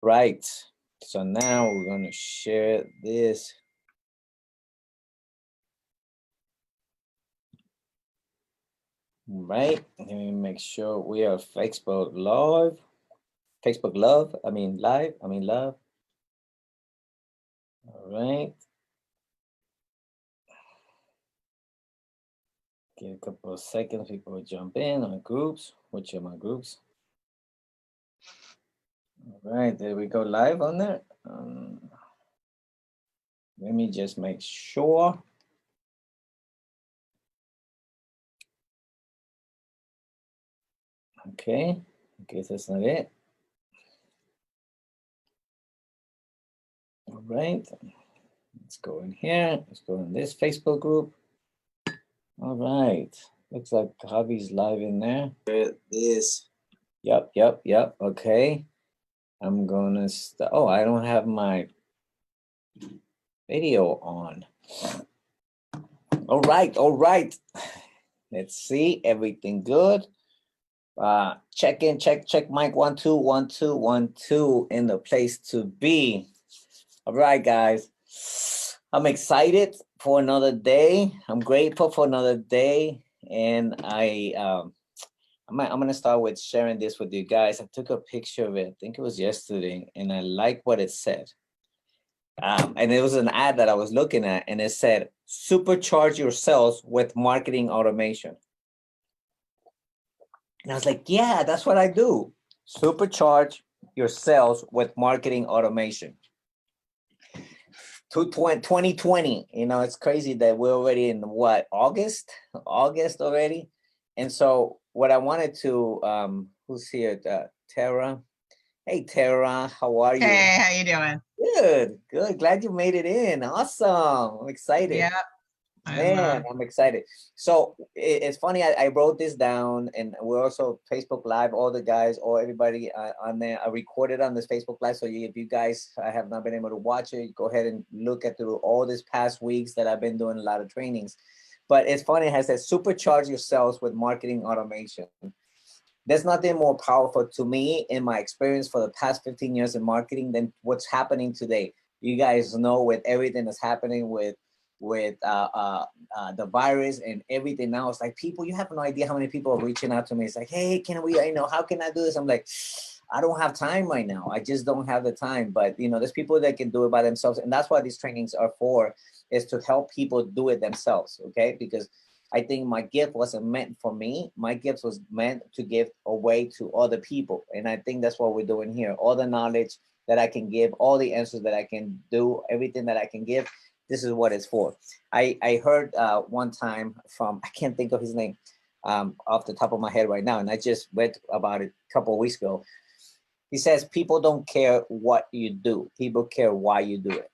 Right. So now we're going to share this. Right. Let me make sure we are Facebook live. Facebook love. I mean live. I mean love. All right. Give a couple of seconds. People will jump in on groups. Which are my groups? All right. There we go live on there. Let me just make sure. Okay. I guess that's not it. All right. Let's go in here. Let's go in this Facebook group. All right. Looks like Javi's live in there. This. Yep. Okay. I'm gonna start. Oh, I don't have my video on. All right. Let's see. Everything good. Check in, check mic 1 2 1 2 1 2 in the place to be. All right, guys. I'm excited for another day. I'm grateful for another day, and I'm gonna start with sharing this with you guys. I took a picture of it. I think it was yesterday, and I like what it said. And it was an ad that I was looking at, and it said, "Supercharge your sales with marketing automation." And I was like, "Yeah, that's what I do. Supercharge your sales with marketing automation." 2020, it's crazy that we're already in what, August already. And so what I wanted to, who's here? Tara. Hey, Tara, how are you? Hey, how you doing? Good. Glad you made it in. Awesome. I'm excited. Yeah, Man, I'm excited. So it's funny. I wrote this down, and we're also Facebook Live. All the guys, or everybody on there. I recorded on this Facebook Live. So if you guys have not been able to watch it, go ahead and look at through all these past weeks that I've been doing a lot of trainings. But it's funny. It has said supercharge your sales with marketing automation. There's nothing more powerful to me in my experience for the past 15 years in marketing than what's happening today. You guys know, with everything that's happening with the virus and everything now, it's like, people, you have no idea how many people are reaching out to me. It's like, hey, can we, how can I do this? I'm like, I don't have time right now. I just don't have the time. But there's people that can do it by themselves, and that's what these trainings are for, is to help people do it themselves. Okay, because I think my gift wasn't meant for me. My gift was meant to give away to other people. And I think that's what we're doing here. All the knowledge that I can give, all the answers that I can do, everything that I can give, this is what it's for. I heard one time from, I can't think of his name off the top of my head right now, and I just read about it a couple of weeks ago. He says, people don't care what you do. People care why you do it.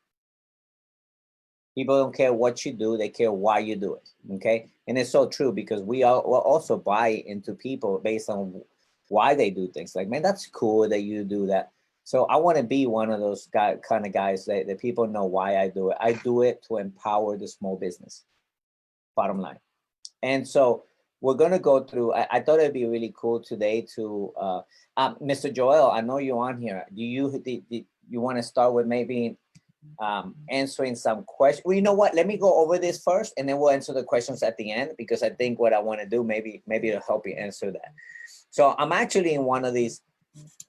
People don't care what you do, they care why you do it. Okay. And it's so true, because we also buy into people based on why they do things. Like, man, that's cool that you do that. So I want to be one of those kind of guys that people know why I do it. I do it to empower the small business, bottom line. And so we're going to go through, I thought it'd be really cool today to, Mr. Joel, I know you're on here. Do you want to start with maybe answering some questions? Well, you know what? Let me go over this first, and then we'll answer the questions at the end, because I think what I want to do, maybe it'll help you answer that. So I'm actually in one of these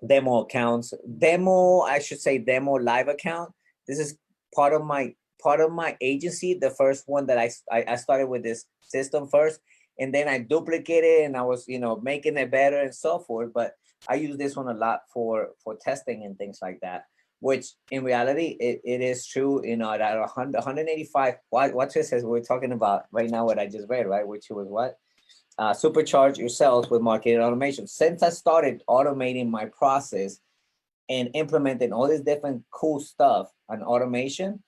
demo accounts. I should say demo live account. This is part of my agency. The first one that I started with this system first, and then I duplicated, and I was making it better and so forth. But I use this one a lot for testing and things like that, which in reality, it is true. At 185, what it says, we're talking about right now, what I just read, right? Which was what? Supercharge your sales with marketing automation. Since I started automating my process and implementing all this different cool stuff on automation,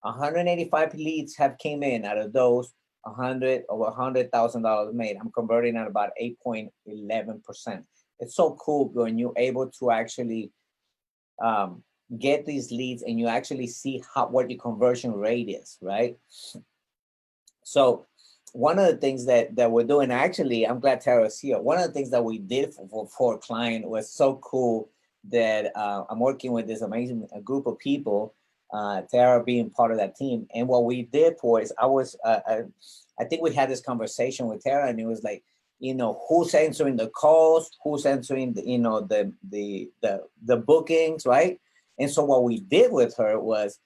185 leads have came in. Out of those, over $100,000 made. I'm converting at about 8.11%. It's so cool when you're able to actually get these leads, and you actually see what your conversion rate is, right? So one of the things that we're doing, actually, I'm glad Tara's here. One of the things that we did for a client was so cool, that I'm working with this amazing group of people, Tara being part of that team. And what we did for is I think we had this conversation with Tara, and it was like, who's answering the calls, who's answering the bookings, right? And so what we did with her was,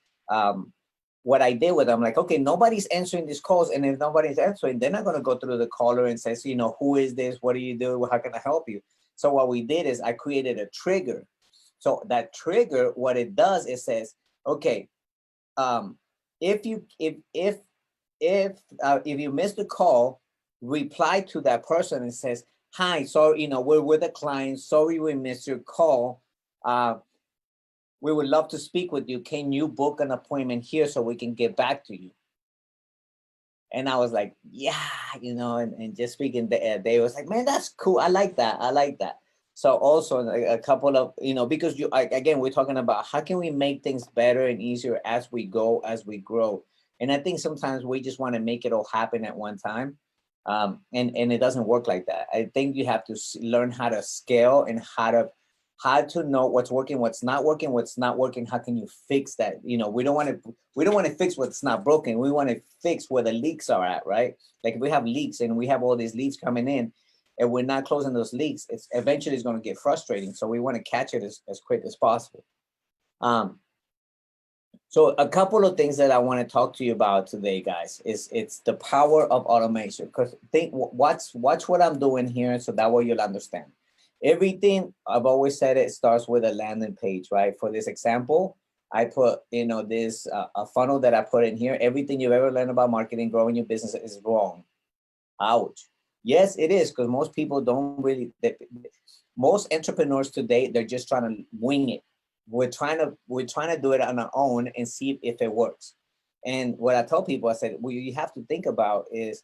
what I did with them, like, okay, nobody's answering these calls, and if nobody's answering, they're not going to go through the caller and says, who is this? What do you do? How can I help you? So what we did is I created a trigger. So that trigger, what it does, it says, okay, if you miss the call, reply to that person and says, hi, sorry, we're with a client. Sorry we missed your call. We would love to speak with you. Can you book an appointment here so we can get back to you? And I was like, yeah, and just speaking, they was like, man, that's cool. I like that. I like that. So also a couple of, because again, we're talking about how can we make things better and easier as we go, as we grow. And I think sometimes we just want to make it all happen at one time. And it doesn't work like that. I think you have to learn how to scale and how to know what's working, what's not working. How can you fix that? We don't want to fix what's not broken. We want to fix where the leaks are at, right? Like if we have leaks and we have all these leads coming in and we're not closing those leaks, it's eventually going to get frustrating. So we want to catch it as quick as possible. So a couple of things that I want to talk to you about today, guys, it's the power of automation. Because watch what I'm doing here, so that way you'll understand. Everything, I've always said, it starts with a landing page, right? For this example, I put, this a funnel that I put in here. Everything you've ever learned about marketing, growing your business is wrong. Ouch. Yes, it is, because most people don't really, most entrepreneurs today, they're just trying to wing it. We're trying to do it on our own and see if it works. And what I tell people, I said, what you have to think about is,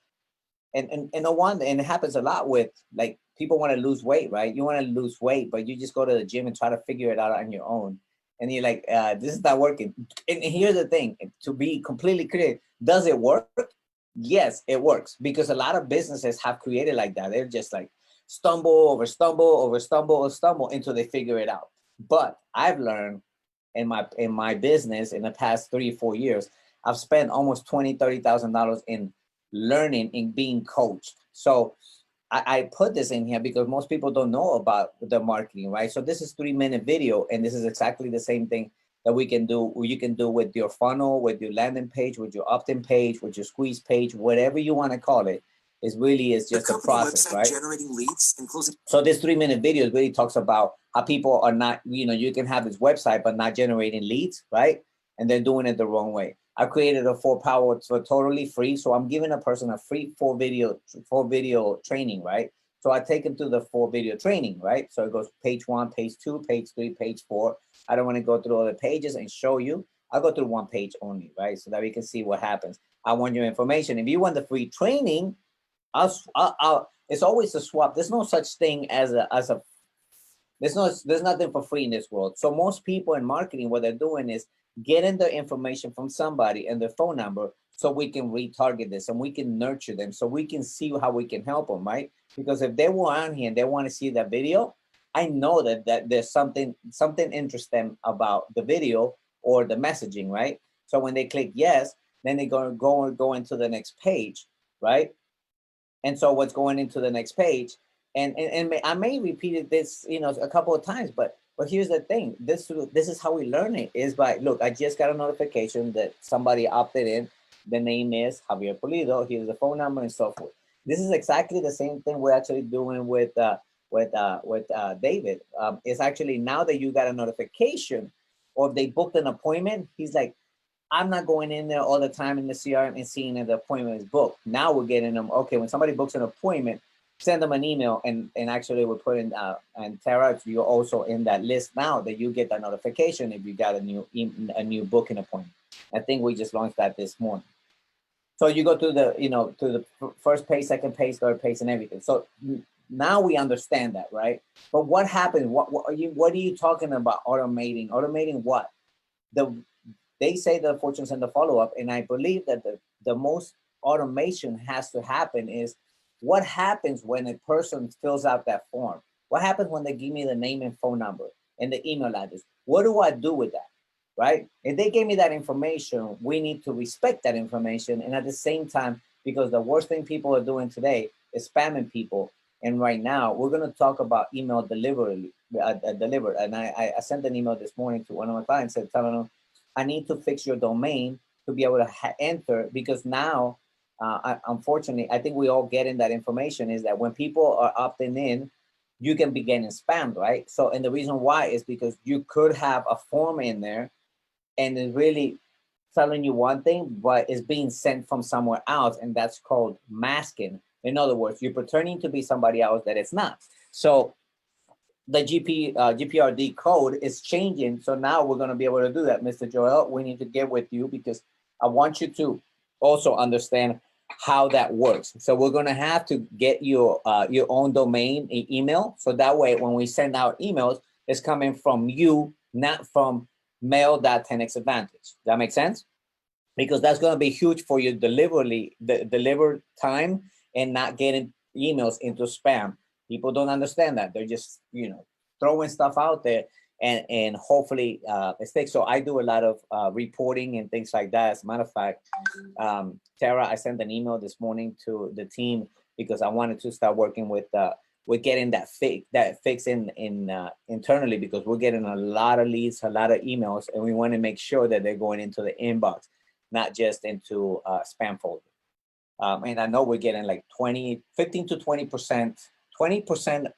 and it happens a lot with, like, people want to lose weight, right? You want to lose weight, but you just go to the gym and try to figure it out on your own. And you're like, this is not working. And here's the thing, to be completely clear, does it work? Yes, it works, because a lot of businesses have created like that. They're just like stumble until they figure it out. But I've learned in my business in the past 3-4 years, I've spent almost $20,000-$30,000 in learning and being coached. So I put this in here because most people don't know about the marketing, right? So this is 3-minute video, and this is exactly the same thing that you can do with your funnel, with your landing page, with your opt-in page, with your squeeze page, whatever you want to call it. It's just a process, right? Generating leads and closing. So this 3-minute video really talks about how people are not, you can have this website but not generating leads, right? And they're doing it the wrong way. I created a 4-power for totally free. So I'm giving a person a free 4 video training, right? So I take them to the 4 video training, right? So it goes page 1, page 2, page 3, page 4. I don't want to go through all the pages and show you. I'll go through 1 page only, right? So that we can see what happens. I want your information. If you want the free training, it's always a swap. There's no such thing as a there's nothing for free in this world. So most people in marketing, what they're doing is getting their information from somebody and their phone number, so we can retarget this and we can nurture them, so we can see how we can help them, right? Because if they were on here and they want to see that video, I know that there's something interests them about the video or the messaging, right? So when they click yes, then they're going to go into the next page, right? And so what's going into the next page, and I may repeat this, a couple of times, but here's the thing. This is how we learn it, is by, look, I just got a notification that somebody opted in. The name is Javier Pulido. Here's the phone number and so forth. This is exactly the same thing we're actually doing with David. It's actually, now that you got a notification or they booked an appointment, he's like, I'm not going in there all the time in the CRM and seeing if the appointment is booked. Now we're getting them. Okay, when somebody books an appointment, send them an email, and actually we're putting and Tara, you're also in that list now, that you get that notification if you got a new booking appointment. I think we just launched that this morning. So you go to the first page, second page, third page, and everything. So now we understand that, right? But what happens? What are you talking about? Automating what? They say the fortunes and the follow-up, and I believe that the most automation has to happen is, what happens when a person fills out that form? What happens when they give me the name and phone number? and the email address. What do I do with that? Right? If they gave me that information, we need to respect that information. And at the same time, because the worst thing people are doing today is spamming people. And right now, we're going to talk about email delivery, delivered. And I sent an email this morning to one of my clients, said, telling them, I need to fix your domain to be able to enter, because now, unfortunately, I think we all getting that information is that when people are opting in, you can be getting spammed, right? So, and the reason why is because you could have a form in there and it's really telling you one thing, but it's being sent from somewhere else, and that's called masking. In other words, you're pretending to be somebody else that it's not. So the GPRD code is changing. So now we're going to be able to do that. Mr. Joel, we need to get with you because I want you to also understand how that works. So we're going to have to get your own domain email. So that way, when we send out emails, it's coming from you, not from mail.10x advantage. That makes sense? Because that's going to be huge for your deliver time and not getting emails into spam. People don't understand that. They're just, throwing stuff out there and hopefully it sticks. So I do a lot of reporting and things like that. As a matter of fact, Tara, I sent an email this morning to the team because I wanted to start working with getting that fix in internally, because we're getting a lot of leads, a lot of emails, and we want to make sure that they're going into the inbox, not just into spam folder. And I know we're getting like 15 to 20%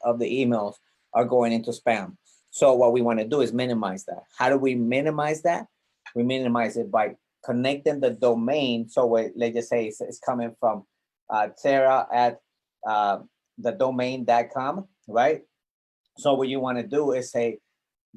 of the emails are going into spam. So what we want to do is minimize that. How do we minimize that? We minimize it by connecting the domain. So let's just say it's coming from Tara at the domain.com, right? So what you want to do is say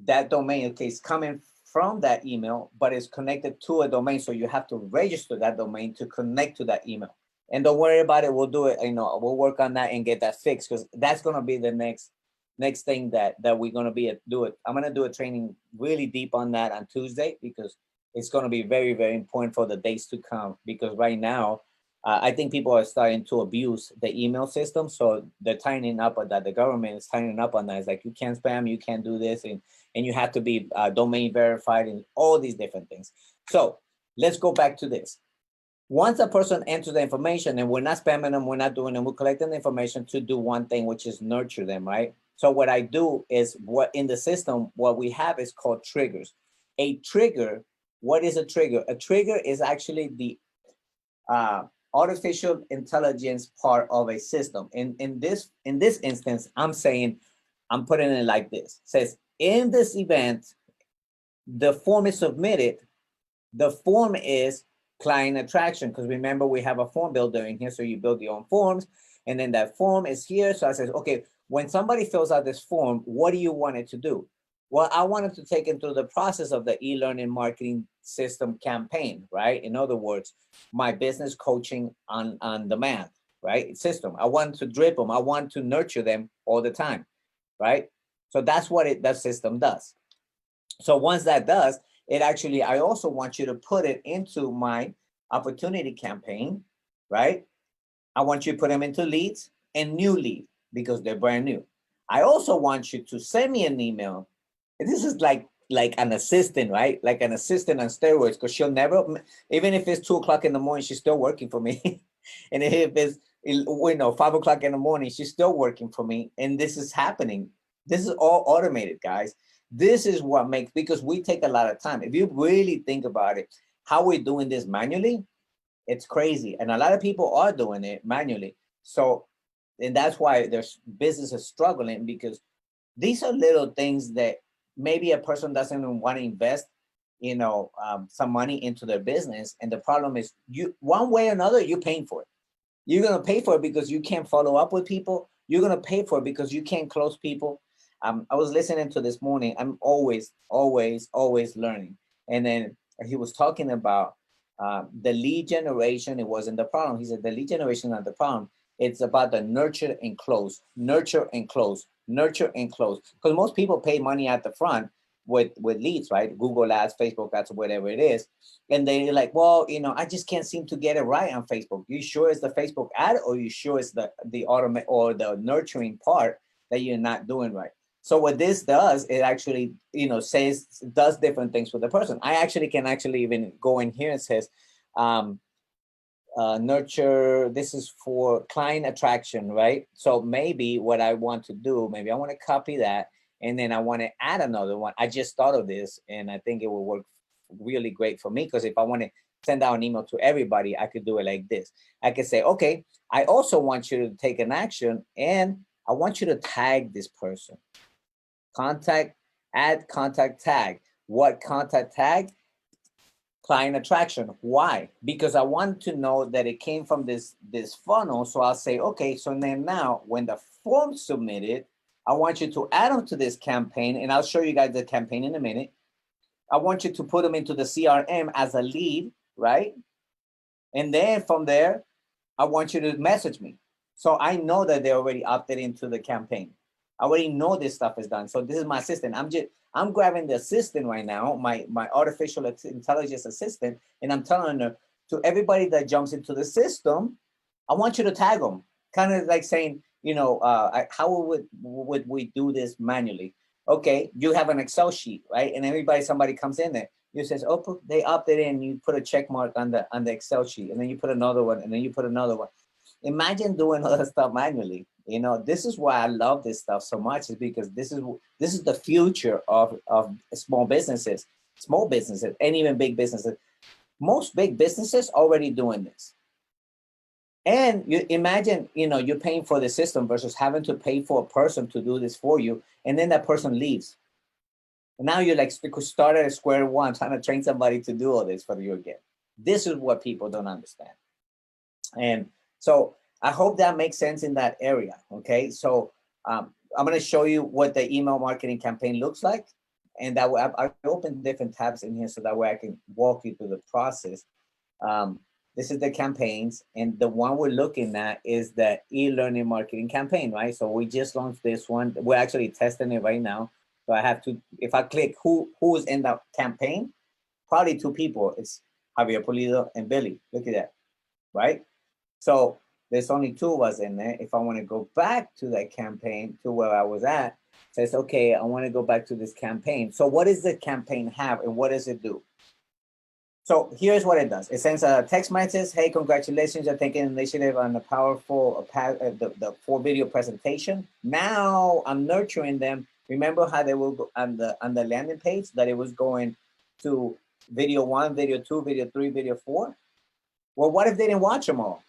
that domain, okay, it's coming from that email, but it's connected to a domain. So you have to register that domain to connect to that email. And don't worry about it. We'll do it. We'll work on that and get that fixed, because that's going to be the next thing that we're going to do it. I'm going to do a training really deep on that on Tuesday, because it's going to be very, very important for the days to come. Because right now, I think people are starting to abuse the email system. So they're tightening up on that. The government is tightening up on that. It's like, you can't spam, you can't do this, and you have to be domain verified and all these different things. So let's go back to this. Once a person enters the information, and we're not spamming them, we're not doing them, we're collecting the information to do one thing, which is nurture them, right? So what I do is, what in the system, what we have is called triggers. A trigger, what is a trigger? A trigger is actually the artificial intelligence part of a system. In this instance, I'm putting it like this. It says, in this event, the form is submitted. The form is client attraction, because remember, we have a form builder in here. So you build your own forms, and then that form is here. So I says, okay, when somebody fills out this form, what do you want it to do? Well, I wanted to take them through the process of the e-learning marketing system campaign, right? In other words, my business coaching on demand, right? System. I want to drip them. I want to nurture them all the time, right? So that's what that system does. So once that does, it actually, I also want you to put it into my opportunity campaign, right? I want you to put them into leads and new lead, because they're brand new. I also want you to send me an email. And this is like an assistant, right? Like an assistant on steroids, because she'll never, even if it's 2:00 in the morning, she's still working for me. And if it's 5:00 in the morning, she's still working for me. And this is happening. This is all automated, guys. This is what makes, because we take a lot of time. If you really think about it, how we're doing this manually, it's crazy. And a lot of people are doing it manually. So, and that's why there's businesses struggling, because these are little things that maybe a person doesn't even want to invest, some money into their business. And the problem is, you, one way or another, you're paying for it. You're going to pay for it because you can't follow up with people. You're going to pay for it because you can't close people. I was listening to this morning. I'm always learning. And then he was talking about the lead generation. It wasn't the problem. He said the lead generation is not the problem. It's about the nurture and close, nurture and close, nurture and close. Because most people pay money at the front with leads, right? Google ads, Facebook ads, whatever it is. And they're like, well, I just can't seem to get it right on Facebook. You sure it's the Facebook ad, or you sure it's the automate or the nurturing part that you're not doing right? So what this does, it actually, does different things for the person. I actually can even go in here and says, um, nurture, this is for client attraction, right? So maybe what I want to do, maybe I want to copy that, and then I want to add another one. I just thought of this, and I think it will work really great for me, because if I want to send out an email to everybody, I could do it like this. I could say, okay, I also want you to take an action, and I want you to tag this person. Contact, add contact tag. What contact tag? Client attraction. Why? Because I want to know that it came from this funnel. So I'll say, okay, so then now when the form's submitted, I want you to add them to this campaign, and I'll show you guys the campaign in a minute. I want you to put them into the CRM as a lead, right? And then from there, I want you to message me. So I know that they already opted into the campaign. I already know this stuff is done. So this is my assistant. I'm grabbing the assistant right now, my artificial intelligence assistant, and I'm telling her, to everybody that jumps into the system, I want you to tag them. Kind of like saying, how would we do this manually? Okay, you have an Excel sheet, right? And somebody comes in there, you says, oh, they opted in. You put a check mark on the Excel sheet, and then you put another one, and then you put another one. Imagine doing all that stuff manually. This is why I love this stuff so much, is because this is the future of small businesses, and even big businesses. Most big businesses already doing this. And you imagine, you're paying for the system versus having to pay for a person to do this for you, and then that person leaves. And now you're like start at square one, trying to train somebody to do all this for you again. This is what people don't understand. And so I hope that makes sense in that area. Okay, so I'm going to show you what the email marketing campaign looks like, and that way I open different tabs in here so that way I can walk you through the process. This is the campaigns, and the one we're looking at is the e-learning marketing campaign, right? So we just launched this one. We're actually testing it right now. So I have to, if I click who's in the campaign, probably two people. It's Javier Pulido and Billy. Look at that, right? So there's only two of us in there. If I want to go back to that campaign, to where I was at, it says, okay, I want to go back to this campaign. So what does the campaign have, and what does it do? So here's what it does. It sends a text message. Hey, congratulations, you're taking initiative on the powerful, the 4-video presentation. Now I'm nurturing them. Remember how they will go on the landing page, that it was going to video 1, video 2, video 3, video 4? Well, what if they didn't watch them all?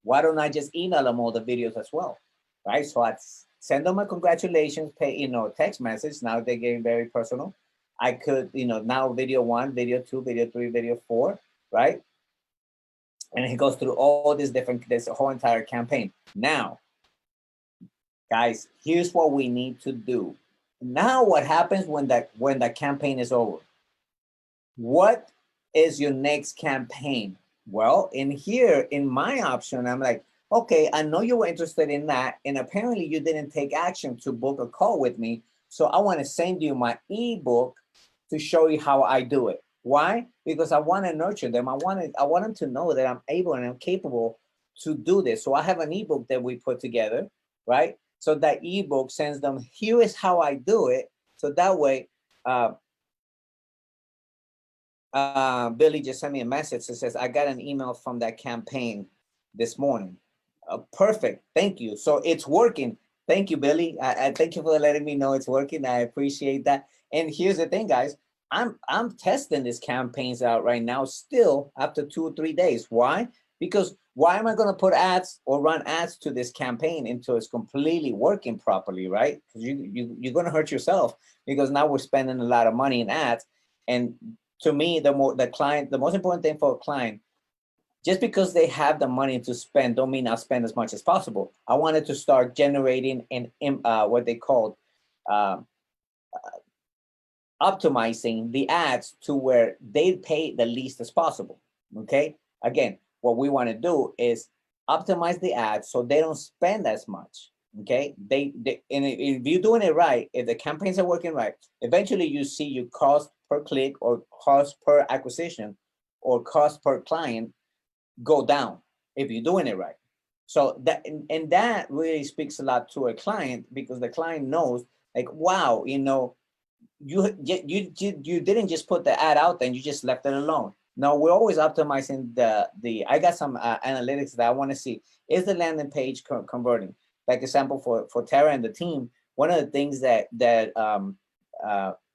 Why don't I just email them all the videos as well, right? So I send them a congratulations, text message. Now they're getting very personal. I could, now video 1, video 2, video 3, video 4, right? And it goes through all this whole entire campaign. Now, guys, here's what we need to do. Now, what happens when the campaign is over? What is your next campaign? Well, in here, in my option, I'm like, okay, I know you were interested in that, and apparently you didn't take action to book a call with me. So I want to send you my ebook to show you how I do it. Why? Because I want to nurture them. I want them to know that I'm able and I'm capable to do this. So I have an ebook that we put together, right? So that ebook sends them, here is how I do it. So that way, Billy just sent me a message that says, I got an email from that campaign this morning. Perfect. Thank you. So it's working. Thank you, Billy. I thank you for letting me know it's working. I appreciate that. And here's the thing, guys. I'm testing these campaigns out right now still after 2 or 3 days. Why? Because why am I going to put ads or run ads to this campaign until it's completely working properly, right? Because you're going to hurt yourself, because now we're spending a lot of money in ads. And to me, the most important thing for a client, just because they have the money to spend, don't mean I'll spend as much as possible. I wanted to start generating what they called optimizing the ads to where they pay the least as possible. Okay. Again, what we want to do is optimize the ads so they don't spend as much. Okay. And if you're doing it right, if the campaigns are working right, eventually you see your cost per click or cost per acquisition or cost per client go down if you're doing it right. So that really speaks a lot to a client, because the client knows Like, wow, you know, you didn't just put the ad out there and you just left it alone. No, we're always optimizing the. I got some analytics that I want to see. Is the landing page converting? Like example for Tara and the team, one of the things uh,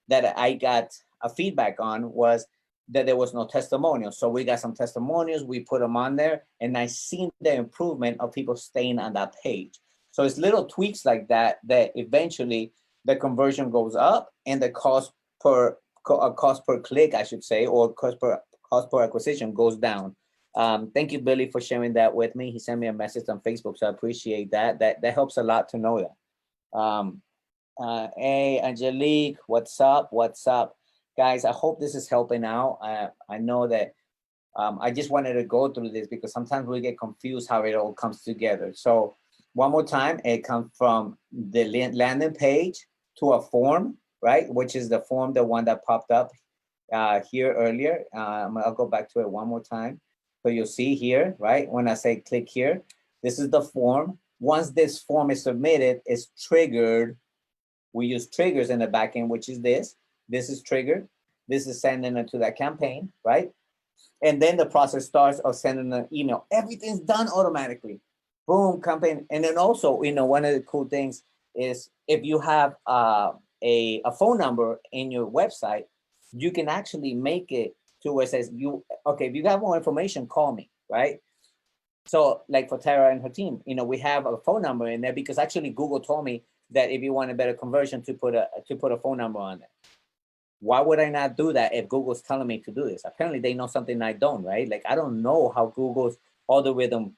that I got a feedback on was that there was no testimonials. So we got some testimonials, we put them on there, and I seen the improvement of people staying on that page. So it's little tweaks like that that eventually the conversion goes up and the cost per click, I should say, or cost per acquisition goes down. Thank you, Billy, for sharing that with me. He sent me a message on Facebook, so I appreciate that. That helps a lot to know that. Hey, Angelique, what's up? What's up, guys? I hope this is helping out. I know that I just wanted to go through this because sometimes we get confused how it all comes together. So one more time, it comes from the landing page to a form, right? Which is the form, the one that popped up here earlier. I'll go back to it one more time. So you'll see here, right? When I say click here, this is the form. Once this form is submitted, it's triggered. We use triggers in the backend, which is this. This is triggered. This is sending it to that campaign, right? And then the process starts of sending an email. Everything's done automatically. Boom, campaign. And then also, you know, one of the cool things is if you have a phone number in your website, you can actually make it to where it says okay, if you got more information, call me, right? So like for Tara and her team, you know, we have a phone number in there because actually Google told me that if you want a better conversion to put a phone number on there. Why would I not do that if Google's telling me to do this? Apparently they know something I don't, right? Like I don't know how Google's algorithm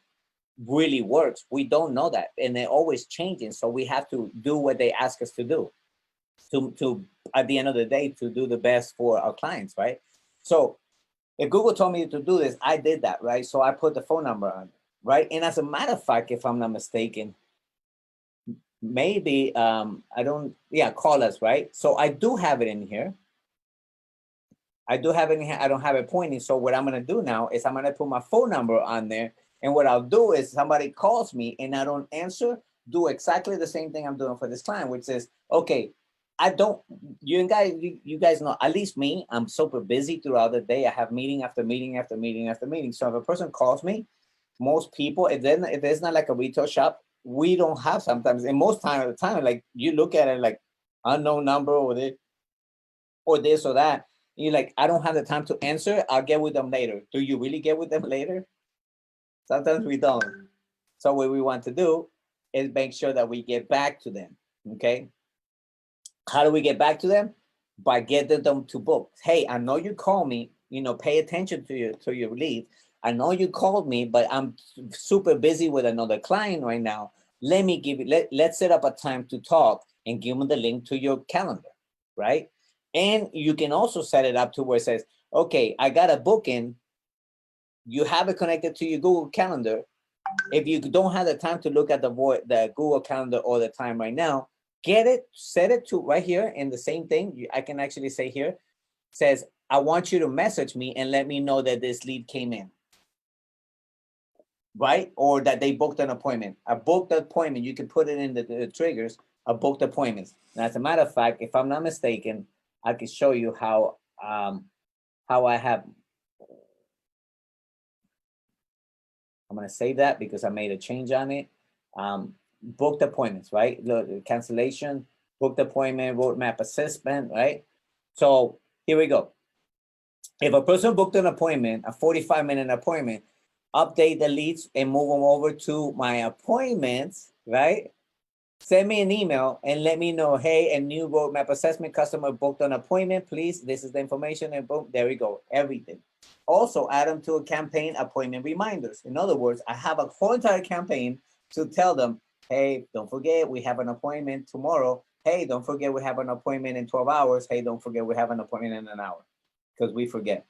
really works. We don't know that. And they're always changing. So we have to do what they ask us to do to at the end of the day, to do the best for our clients, right? So if Google told me to do this, I did that, right? So I put the phone number on, right? And as a matter of fact, if I'm not mistaken, maybe I don't, yeah, call us, right? So I do have it in here. I do have it in here. I don't have it pointing. So what I'm going to do now is I'm going to put my phone number on there. And what I'll do is somebody calls me and I don't answer, do exactly the same thing I'm doing for this client, which is, okay, I don't, you guys know, at least me, I'm super busy throughout the day. I have meeting after meeting after meeting after meeting. So if a person calls me, most people, if there's not like a retail shop, we don't have sometimes, and most time of the time, like you look at it like unknown number or this or that. You're like, I don't have the time to answer. I'll get with them later. Do you really get with them later? Sometimes we don't. So what we want to do is make sure that we get back to them. Okay. How do we get back to them? By getting them to book. Hey, I know you call me, you know, pay attention to your lead. I know you called me, but I'm super busy with another client right now. Let me give you, let's set up a time to talk and give them the link to your calendar, right? And you can also set it up to where it says, okay, I got a booking. You have it connected to your Google Calendar. If you don't have the time to look at the Google Calendar all the time right now, get it, set it to right here in the same thing. I can actually say here, says, I want you to message me and let me know that this lead came in. Right? Or that they booked an appointment. A booked appointment, you can put it in the triggers, a booked appointments. And as a matter of fact, if I'm not mistaken, I can show you how I have, I'm gonna save that because I made a change on it. Booked appointments, right? The cancellation, booked appointment, roadmap assessment, right? So here we go. If a person booked an appointment, a 45-minute appointment, update the leads and move them over to my appointments, right? Send me an email and let me know, hey, a new roadmap assessment customer booked an appointment, please. This is the information, and boom, there we go, everything. Also add them to a campaign appointment reminders. In other words, I have a whole entire campaign to tell them, hey, don't forget, we have an appointment tomorrow. Hey, don't forget, we have an appointment in 12 hours. Hey, don't forget, we have an appointment in an hour, because we forget,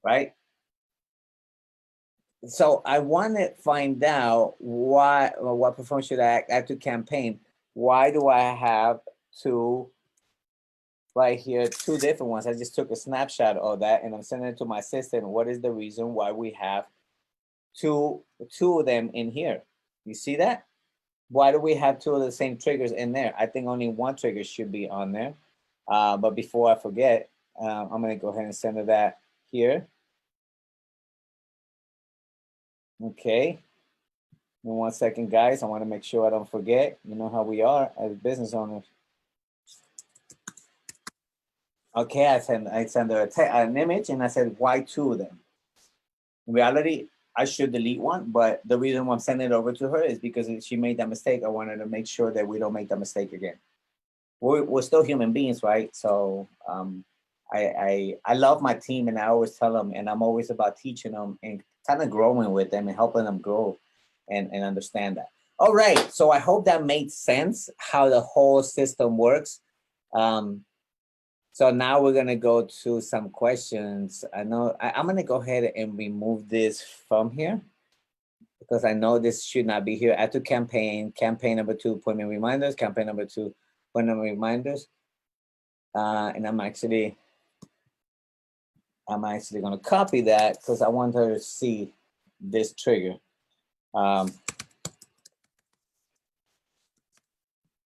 right? So I want to find out what performance should I add to campaign. Why do I have two right here, two different ones? I just took a snapshot of that and I'm sending it to my assistant. What is the reason why we have two of them in here? You see that? Why do we have two of the same triggers in there? I think only one trigger should be on there. But before I forget, I'm gonna go ahead and send her that here. Okay. In 1 second, guys. I want to make sure I don't forget. You know how we are as business owners. Okay, I send her an image, and I said, why two of them? In reality, I should delete one, but the reason why I'm sending it over to her is because she made that mistake. I wanted to make sure that we don't make that mistake again. We're still human beings, right? So I love my team, and I always tell them, and I'm always about teaching them and kind of growing with them and helping them grow and understand that. All right, so I hope that made sense how the whole system works. So now we're gonna go to some questions. I know I'm gonna go ahead and remove this from here because I know this should not be here. Add to campaign, campaign number 2, appointment reminders, campaign number 2, appointment reminders. And I'm actually gonna copy that because I want her to see this trigger.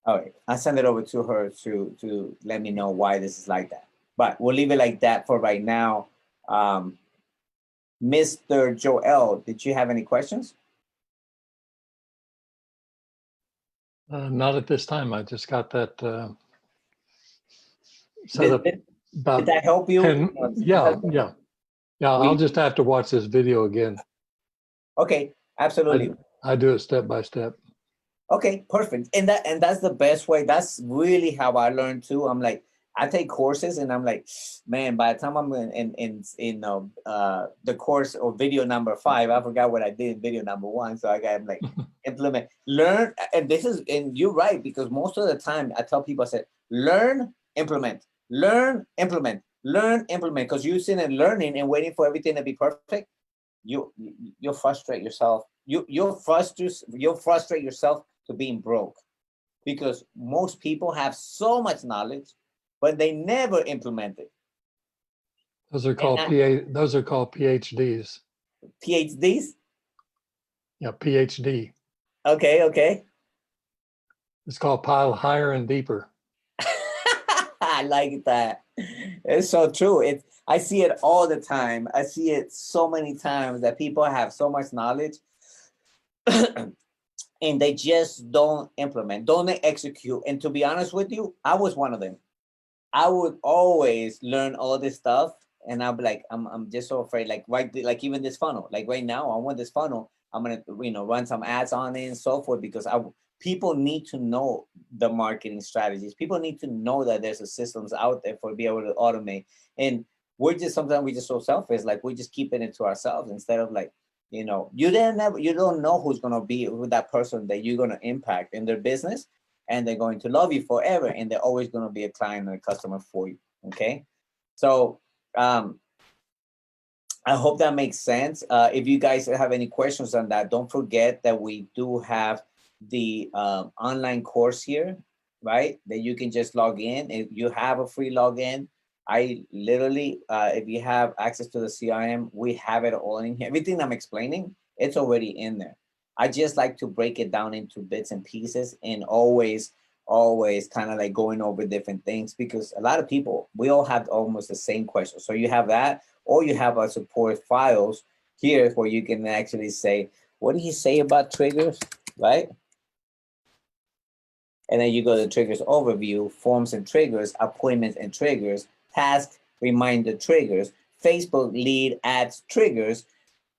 All right, I send it over to her to let me know why this is like that. But we'll leave it like that for right now. Mr. Joel, did you have any questions? Not at this time. I just got that set Did, up. did that help you? Yeah. I'll just have to watch this video again. Okay, absolutely. I do it step by step. Okay, perfect. And that's the best way. That's really how I learned too. I'm like, I take courses and I'm like, man, by the time I'm in the course or video number 5, I forgot what I did in video number 1. So I got like implement, learn, and you're right, because most of the time I tell people, I said, learn, implement, learn, implement, learn, implement, because you're sitting and learning and waiting for everything to be perfect. You'll frustrate yourself. You'll frustrate yourself to being broke, because most people have so much knowledge, but they never implement it. Those are called PhDs. PhDs? Yeah, PhD. Okay. It's called pile higher and deeper. I like that. It's so true. I see it all the time. I see it so many times that people have so much knowledge and they just don't implement, don't execute. And to be honest with you, I was one of them. I would always learn all this stuff, and I'll be like, I'm just so afraid. Like even this funnel. Like right now, I want this funnel. I'm gonna run some ads on it and so forth, because people need to know the marketing strategies. People need to know that there's a systems out there for to be able to automate. And sometimes we're just so selfish. Like we're just keeping it to ourselves instead of like, you don't know who's gonna be with that person that you're gonna impact in their business, and they're going to love you forever, and they're always going to be a client and a customer for you. Okay, so I hope that makes sense. If you guys have any questions on that, don't forget that we do have the online course here, right? That you can just log in. If you have a free login, I literally, if you have access to the CRM, we have it all in here. Everything I'm explaining, it's already in there. I just like to break it down into bits and pieces, and always kind of like going over different things, because a lot of people, we all have almost the same questions. So you have that, or you have our support files here where you can actually say, what do you say about triggers, right? And then you go to triggers overview, forms and triggers, appointments and triggers, task, reminder triggers, Facebook lead ads triggers,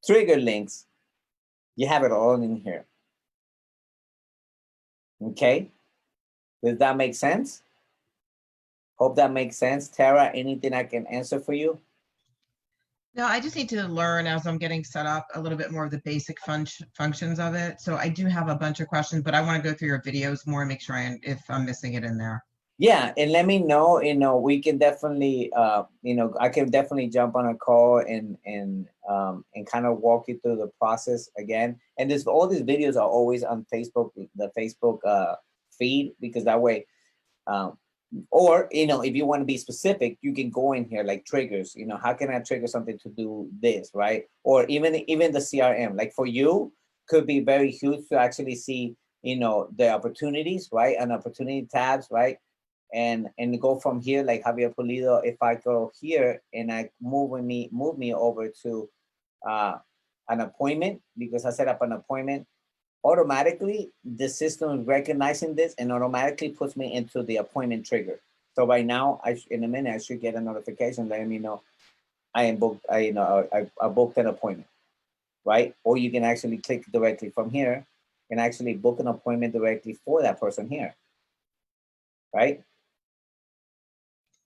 trigger links. You have it all in here. Okay. Does that make sense? Hope that makes sense. Tara, anything I can answer for you? No, I just need to learn as I'm getting set up a little bit more of the basic functions of it. So I do have a bunch of questions, but I want to go through your videos more and make sure if I'm missing it in there. Yeah, and let me know. We can definitely, I can definitely jump on a call and kind of walk you through the process again. And all these videos are always on Facebook, the Facebook feed, because that way, or if you want to be specific, you can go in here like triggers. How can I trigger something to do this, right? Or even the CRM. Like for you, could be very huge to actually see you know, the opportunities, right? And opportunity tabs, right? And go from here, like Javier Pulido, if I go here and I move me over to an appointment, because I set up an appointment, automatically the system is recognizing this and automatically puts me into the appointment trigger. So right now, in a minute, I should get a notification letting me know I am booked. I booked an appointment, right? Or you can actually click directly from here and actually book an appointment directly for that person here, right?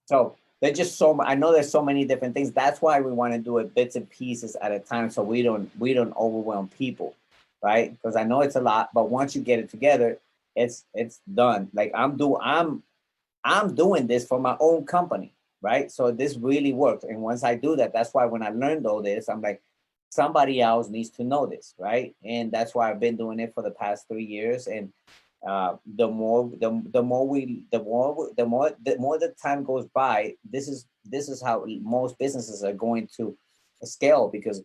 So there's just I know there's so many different things. That's why we want to do it bits and pieces at a time, so we don't overwhelm people, right? Because I know it's a lot, but once you get it together, it's done. Like I'm doing this for my own company, right? So this really works. And once I do that, that's why when I learned all this, I'm like, somebody else needs to know this, right? And that's why I've been doing it for the past 3 years. And the more the time goes by, this is how most businesses are going to scale. Because,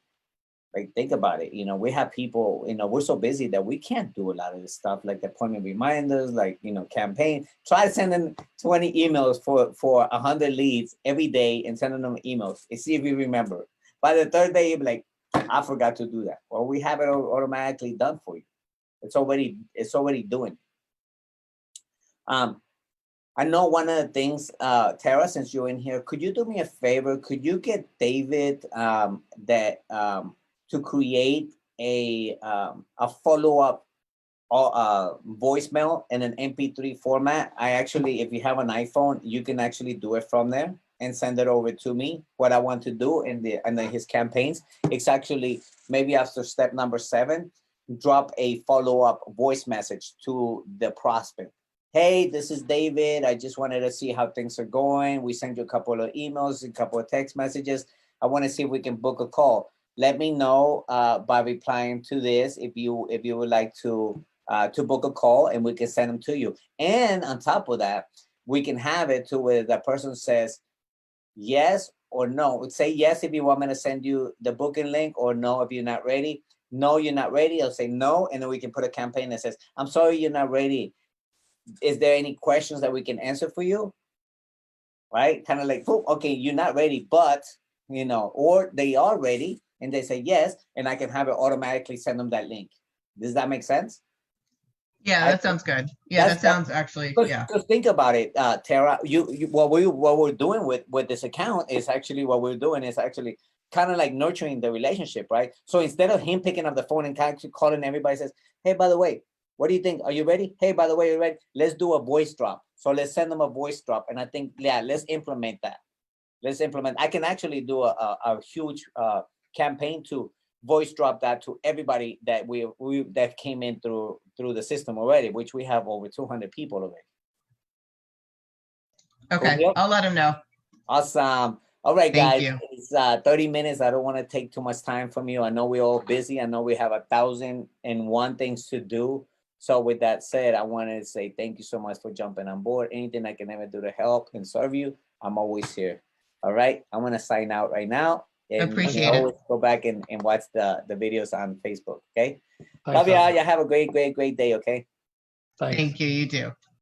like, think about it, you know, we have people, you know, we're so busy that we can't do a lot of this stuff, like appointment reminders, like, you know, campaign. Try sending 20 emails for 100 leads every day and sending them emails and see if you remember. By the third day, you'll be like, I forgot to do that. Well, we have it automatically done for you. It's already doing it. I know one of the things, Tara, since you're in here, could you do me a favor? Could you get David to create a follow-up voicemail in an MP3 format? I actually, if you have an iPhone, you can actually do it from there and send it over to me. What I want to do in his campaigns, it's actually maybe after step number 7, drop a follow-up voice message to the prospect. Hey, this is David. I just wanted to see how things are going. We sent you a couple of emails, a couple of text messages. I want to see if we can book a call. Let me know by replying to this if you would like to book a call, and we can send them to you. And on top of that, we can have it to where the person says yes or no. Say yes if you want me to send you the booking link, or no if you're not ready. No, you're not ready. I'll say no, and then we can put a campaign that says, I'm sorry you're not ready. Is there any questions that we can answer for you? Right? Kind of like, oh, okay, you're not ready, but, you know, or they are ready and they say yes, and I can have it automatically send them that link. Does that make sense? Yeah, that sounds good. Yeah, that sounds actually, yeah. Because think about it, Tara, what we're doing with this account is actually kind of like nurturing the relationship, right? So instead of him picking up the phone and calling everybody, says, hey, by the way, what do you think? Are you ready? Hey, by the way, you're ready? Let's do a voice drop. So let's send them a voice drop. And I think, yeah, let's implement that. I can actually do a huge campaign to voice drop that to everybody that that came in through the system already, which we have over 200 people already. Okay, Cool. I'll let him know. Awesome. All right, Thank guys. you. It's 30 minutes. I don't want to take too much time from you. I know we're all busy. I know we have 1,001 things to do. So with that said, I wanted to say thank you so much for jumping on board. Anything I can ever do to help and serve you, I'm always here. All right. I'm going to sign out right now. And Appreciate you can it. always go back and watch the videos on Facebook. Okay. Thanks, Love y'all. Javier. You have a great day. Okay. Thanks. Thank you. You too.